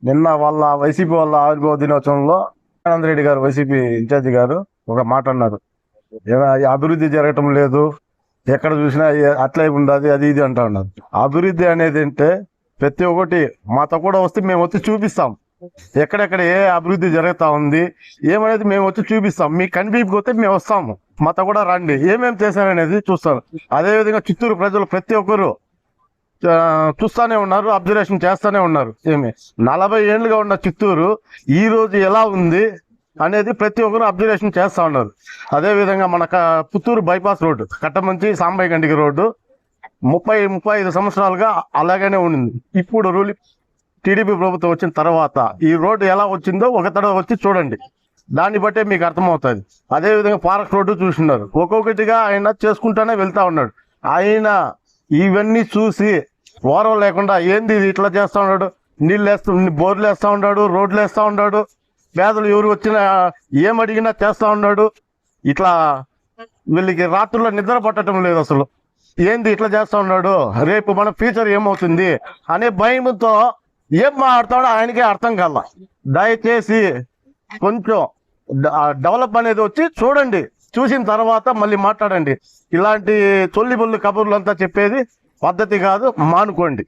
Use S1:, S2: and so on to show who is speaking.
S1: నిన్న వాళ్ళ వైసీపీ వాళ్ళ ఆవిర్భావ దినోత్సవంలో ఆనంద్ రెడ్డి గారు వైసీపీ ఇన్ఛార్జి గారు ఒక మాట అన్నారు. అభివృద్ధి జరగటం లేదు, ఎక్కడ చూసినా అట్లే ఉండదు, అది ఇది అంటా ఉన్నారు. అభివృద్ధి అనేది అంటే ప్రతి ఒక్కటి మాతో కూడా వస్తే మేము వచ్చి చూపిస్తాం. ఎక్కడెక్కడ ఏ అభివృద్ధి జరుగుతా ఉంది ఏమనేది మేము వచ్చి చూపిస్తాం. మీకు కనిపించకపోతే మేము వస్తాము, మాతో కూడా రండి, ఏమేమి చేశారనేది చూస్తాం. అదేవిధంగా చిత్తూరు ప్రజలు ప్రతి ఒక్కరు చూస్తానే ఉన్నారు, అబ్జర్వేషన్ చేస్తానే ఉన్నారు. 40 ఏళ్ళుగా ఉన్న చిత్తూరు ఈ రోజు ఎలా ఉంది అనేది ప్రతి ఒక్కరు అబ్జర్వేషన్ చేస్తా ఉన్నారు. అదేవిధంగా మన పుత్తూరు బైపాస్ రోడ్డు, కట్టమంచి సాంబయ్య గండికి రోడ్డు 35 సంవత్సరాలుగా అలాగనే ఉండింది. ఇప్పుడు టీడీపీ ప్రభుత్వం వచ్చిన తర్వాత ఈ రోడ్డు ఎలా వచ్చిందో ఒక తడవ వచ్చి చూడండి, దాన్ని బట్టే మీకు అర్థమవుతుంది. అదేవిధంగా ఫారెస్ట్ రోడ్డు చూస్తున్నారు, ఒక్కొక్కటిగా ఆయన చేసుకుంటానే వెళ్తా ఉన్నాడు. ఆయన ఇవన్నీ చూసి ఓరం లేకుండా ఏంది ఇది ఇట్లా చేస్తా ఉన్నాడు, బోర్లు వేస్తా ఉన్నాడు, రోడ్లు వేస్తా ఉన్నాడు, పేదలు ఎవరు వచ్చినా ఏమడిగినా చేస్తా ఉన్నాడు. ఇట్లా వీళ్ళకి రాత్రుల్లో నిద్ర పట్టడం లేదు. అసలు ఏంది ఇట్లా చేస్తా ఉన్నాడు, రేపు మన ఫ్యూచర్ ఏమవుతుంది అనే భయంతో ఏం మాట్లాడతాడో ఆయనకే అర్థం కాల. దయచేసి కొంచెం డెవలప్ అనేది వచ్చి చూడండి, చూసిన తర్వాత మళ్ళీ మాట్లాడండి. ఇలాంటి చొల్లి బొల్లి కబుర్లు అంతా చెప్పేది పద్ధతి కాదు, మానుకోండి.